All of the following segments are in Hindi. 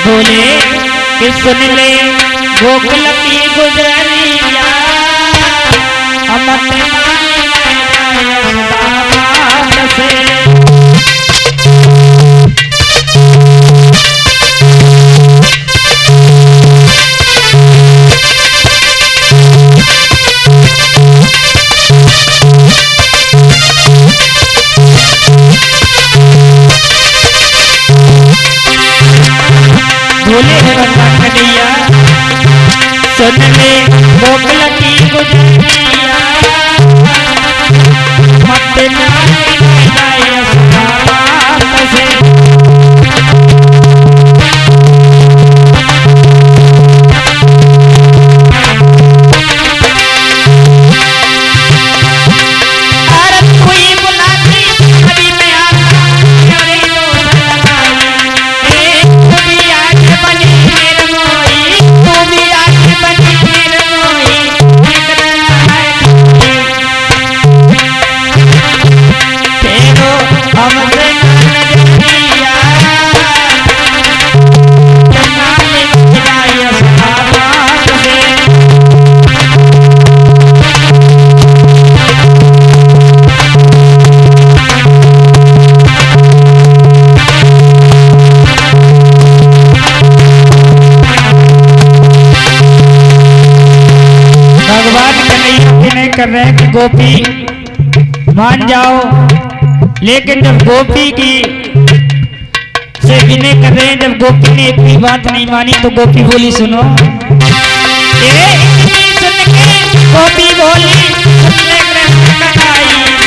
बोले कि सुन ले गोकुल की गुजरिया अमत से बोले कन्हैया सुन ले गोकुल की गुजरिया मत से कर रहे हैं कि गोपी मान जाओ, लेकिन जब गोपी की से विनय कर रहे हैं, जब गोपी ने इतनी बात नहीं मानी तो गोपी बोली सुनो, सुन के गोपी बोली सुन ले कृष्ण कन्हैया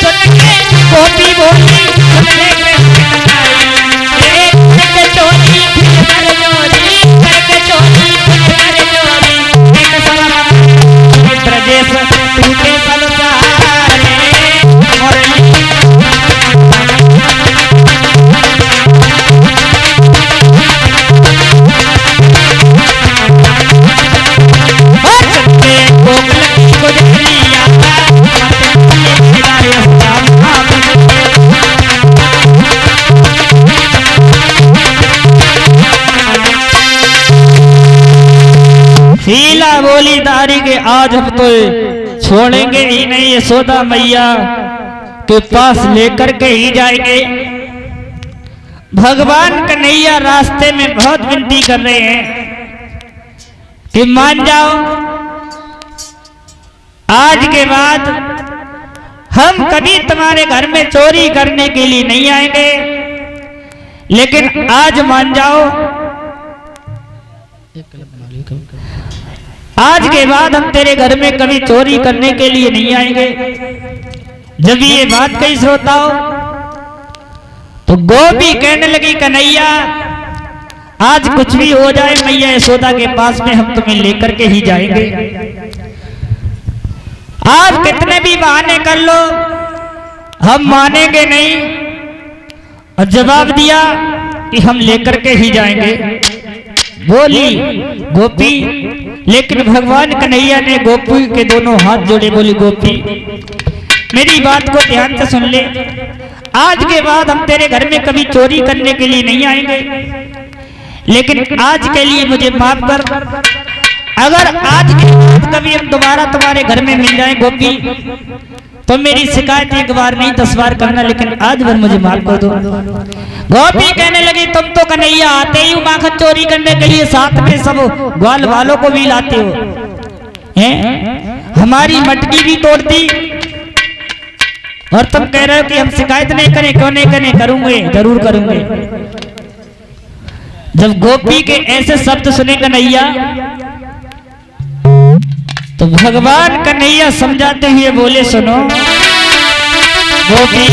सुन के गोपी बोली सुन ले शीला बोली दारी के आज हम तो छोड़ेंगे ही नहीं, यशोदा मैया के पास लेकर के ही जाएंगे। भगवान कन्हैया रास्ते में बहुत विनती कर रहे हैं कि मान जाओ, आज के बाद हम कभी तुम्हारे घर में चोरी करने के लिए नहीं आएंगे, लेकिन आज मान जाओ, आज के बाद हम तेरे घर में कभी चोरी करने के लिए नहीं आएंगे। जब ये बात कही श्रोताओं तो गोपी कहने लगी कन्हैया आज कुछ भी हो जाए मैया यशोदा के पास में हम तुम्हें लेकर के ही जाएंगे। आज कितने भी बहाने कर लो हम मानेंगे नहीं। और जवाब दिया कि हम लेकर के ही जाएंगे। बोली गोपी, लेकिन भगवान कन्हैया ने गोपी के दोनों हाथ जोड़े, बोली गोपी मेरी बात को ध्यान से सुन ले, आज के बाद हम तेरे घर में कभी चोरी करने के लिए नहीं आएंगे, लेकिन आज के लिए मुझे माफ कर। अगर आज के बाद कभी हम दोबारा तुम्हारे घर में मिल जाए गोपी तो मेरी शिकायत एक बार नहीं 10 बार करना, लेकिन आज भर मुझे माफ कर दो। गोपी कहने लगी तुम तो कन्हैया आते ही माखन चोरी करने के लिए साथ में सब ग्वाल वालों को भी लाते हो, हैं? हमारी मटकी भी तोड़ती और तुम कह रहे हो कि हम शिकायत नहीं करें। क्यों नहीं करें? करूंगे, जरूर करूंगे। जब गोपी के ऐसे शब्द सुने कन्हैया तो भगवान कन्हैया समझाते हुए बोले सुनो गोपी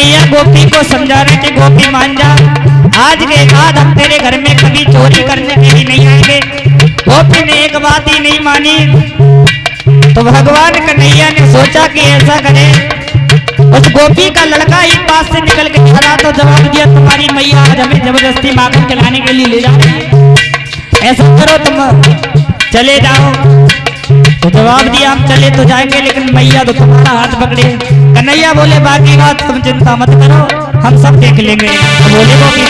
कन्हैया गोपी को समझा रहे कि गोपी मान जा, आज के बाद हम तेरे घर में कभी चोरी करने के लिए नहीं आएंगे। गोपी ने एक बात ही नहीं मानी। तो भगवान कन्हैया ने सोचा कि ऐसा करे, उस गोपी का लड़का ही पास से निकल के खड़ा तो जवाब दिया, तुम्हारी मैया आज हमें जबरदस्ती माखन खिलाने के लिए ले जा रही है, ऐसा करो तुम चले जाओ। तो जवाब दिया, हम चले तो जाएंगे लेकिन मैया तो तुम्हारा हाथ पकड़े। कन्हैया बोले, बाकी बात तुम चिंता मत करो, हम सब देख लेंगे। तो बोले गोपी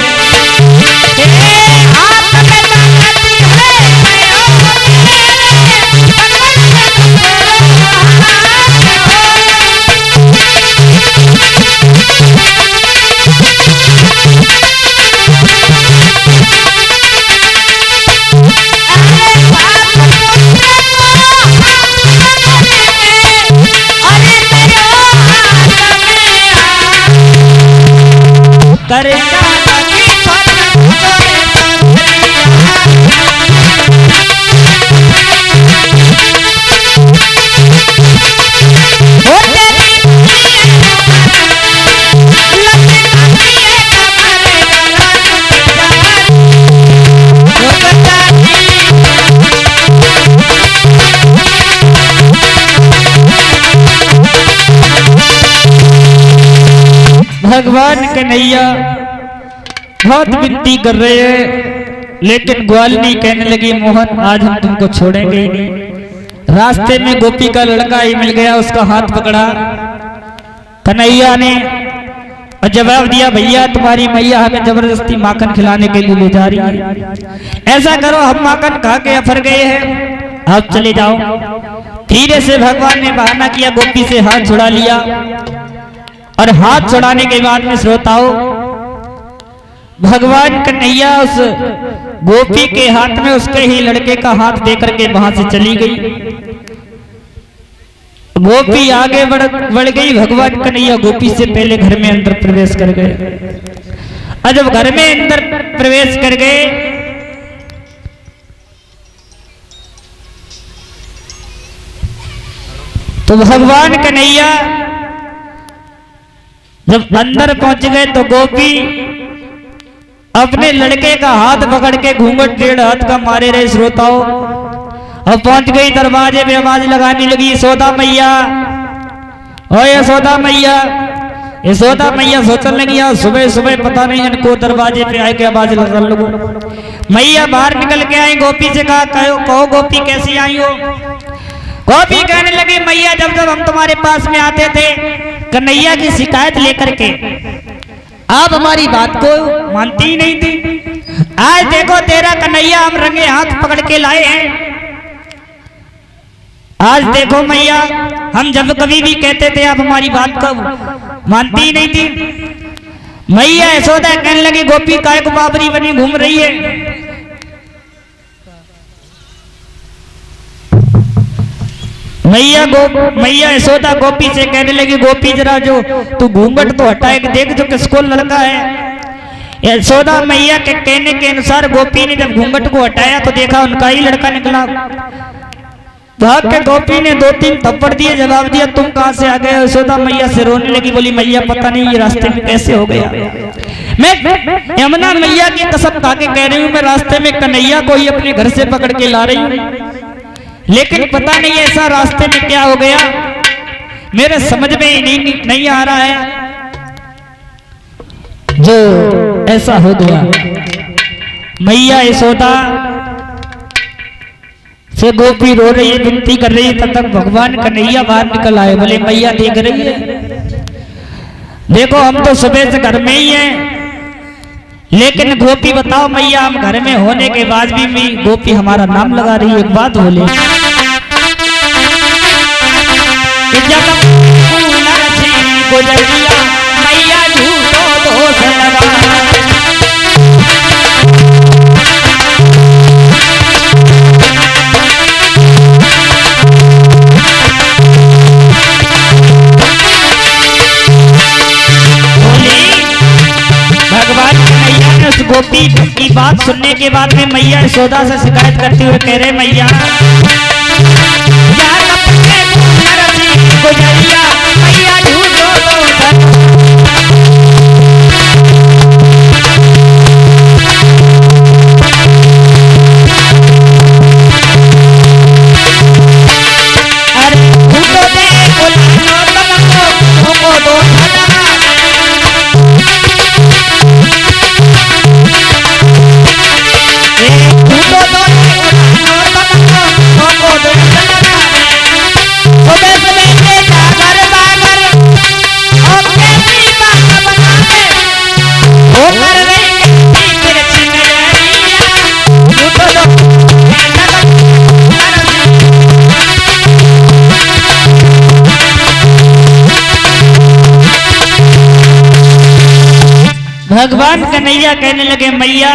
भगवान कन्हैया बहुत विनती कर रहे हैं, लेकिन ग्वालिनी कहने लगी, मोहन आज हम तुमको छोड़ेंगे ही नहीं। रास्ते में गोपी का लड़का ही मिल गया, उसका हाथ पकड़ा। कन्हैया ने जवाब दिया, भैया तुम्हारी मैया हमें जबरदस्ती माखन खिलाने के लिए ले जा रही है, ऐसा करो हम माखन खा के अफर गए हैं, आप चले जाओ। धीरे से भगवान ने बहाना किया, गोपी से हाथ छुड़ा लिया और हाथ छुड़ाने के बाद में श्रोताओं भगवान कन्हैया उस गोपी के हाथ में उसके ही लड़के का हाथ देकर के वहां से चली गई। गोपी आगे बढ़ गई, भगवान कन्हैया गोपी से पहले घर में अंदर प्रवेश कर गए। और जब घर में अंदर प्रवेश कर गए तो भगवान कन्हैया जब अंदर पहुंच गए तो गोपी अपने लड़के का हाथ पकड़ के घूंघट 1.5 हाथ का मारे रहे श्रोताओं। अब पहुंच गई, दरवाजे पे आवाज लगाने लगी, यशोदा मैया, ओ यशोदा मैया। यशोदा मैया सोचने लगी, सुबह सुबह पता नहीं इनको दरवाजे पे आए के आवाज लगा लोगो। मैया बाहर निकल के आई, गोपी से कहा, कहो गोपी कैसी आई हो। गोपी कहने लगी, मैया जब जब हम तुम्हारे पास में आते थे कन्हैया की शिकायत लेकर के, आप हमारी बात को मानती ही नहीं थी। आज देखो तेरा कन्हैया हम रंगे हाथ पकड़ के लाए हैं। आज देखो मैया, हम जब कभी भी कहते थे आप हमारी बात को मानती ही नहीं थी। मैया यशोदा कहने लगी, गोपी काय को बाबरी बनी घूम रही है। मैया यशोदा गोपी से कहने लगी, गोपी जरा जो तू घूंघट तो हटाए देख जो किसको लड़का है। यशोदा मैया के कहने के अनुसार गोपी ने जब घूंघट को हटाया तो देखा उनका ही लड़का निकला। भाग के गोपी ने 2-3 थप्पड़ दिए, जवाब दिया, तुम कहां से आ गए। यशोदा मैया से रोने लगी, बोली मैया पता नहीं ये रास्ते में कैसे हो गया। मैं यमुना मैया की कसम खा के कह रही हूँ, मैं रास्ते में कन्हैया को ही अपने घर से पकड़ के ला रही हूँ, लेकिन पता नहीं ऐसा रास्ते में क्या हो गया, मेरे समझ में ही नहीं आ रहा है जो ऐसा हो गया। मैया यशोदा से गोपी रो रही है, विनती कर रही है, तब तक भगवान कन्हैया बाहर निकल आए। बोले मैया देख रही है, देखो हम तो सुबह से घर में ही हैं, लेकिन गोपी बताओ मैया हम घर में होने के बाद भी गोपी हमारा नाम लगा रही है। एक बात बोले, मैया झूठो दोष लगा। गोपी की बात सुनने के बाद में मैया यशोदा से शिकायत करते हुए कह रहे, मैया गुजरिया मैया झूठो भगवान कन्हैया कहने लगे मैया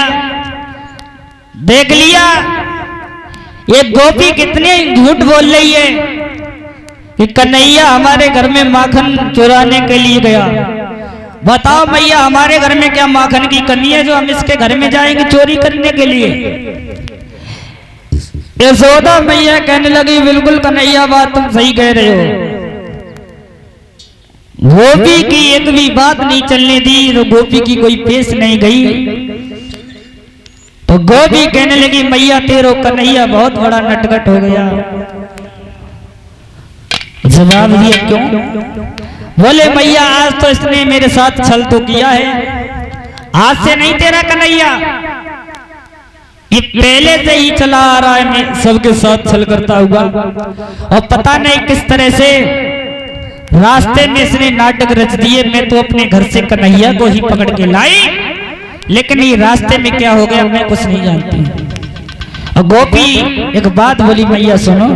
देख लिया ये गोपी कितने झूठ बोल रही है कि कन्हैया हमारे घर में माखन चुराने के लिए गया। बताओ मैया हमारे घर में क्या माखन की कमी है जो हम इसके घर में जाएंगे चोरी करने के लिए। यशोदा मैया कहने लगी बिल्कुल कन्हैया बात तुम सही कह रहे हो। गोपी की एक भी बात नहीं चलने दी तो गोपी की कोई पेश नहीं गई। तो गोपी कहने लगी मैया तेरो कन्हैया बहुत बड़ा नटखट हो गया। जवाब दिया क्यों? बोले मैया आज तो इसने मेरे साथ छल तो किया है, आज से नहीं तेरा कन्हैया, ये पहले से ही चला आ रहा है मैं सबके साथ छल करता हुआ। और पता नहीं किस तरह से रास्ते में इसने नाटक रच दिए। मैं तो अपने घर से कन्हैया को ही पकड़ के लाई, लेकिन ये रास्ते में क्या हो गया मैं कुछ नहीं जानती। और गोपी एक बात बोली मैया सुनो।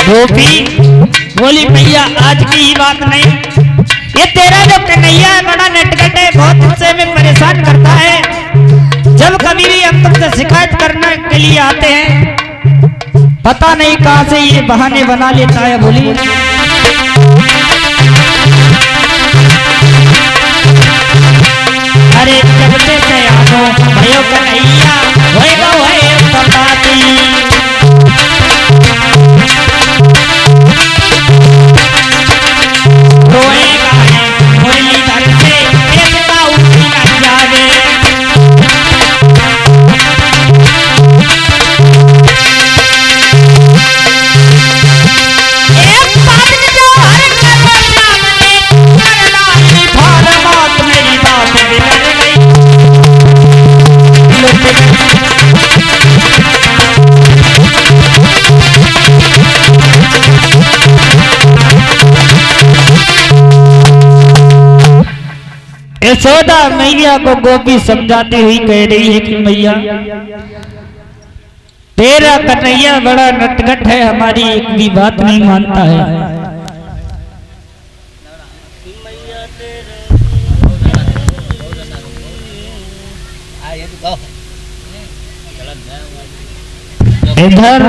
गोपी बोली भैया आज की ही बात नहीं, ये तेरा जो कन्हैया है बड़ा नटखट है, बहुत से में परेशान करता है। जब कभी भी हम तुमसे शिकायत करने के लिए आते हैं पता नहीं कहां से ये बहाने बना लेता है। बोली अरे जब से आनो भयो कन्हैया होएगा होए बताती। यशोदा मैया को गोपी समझाती हुई कह रही है कि मैया तेरा कन्हैया बड़ा नटखट है, हमारी एक भी बात नहीं मानता है। इधर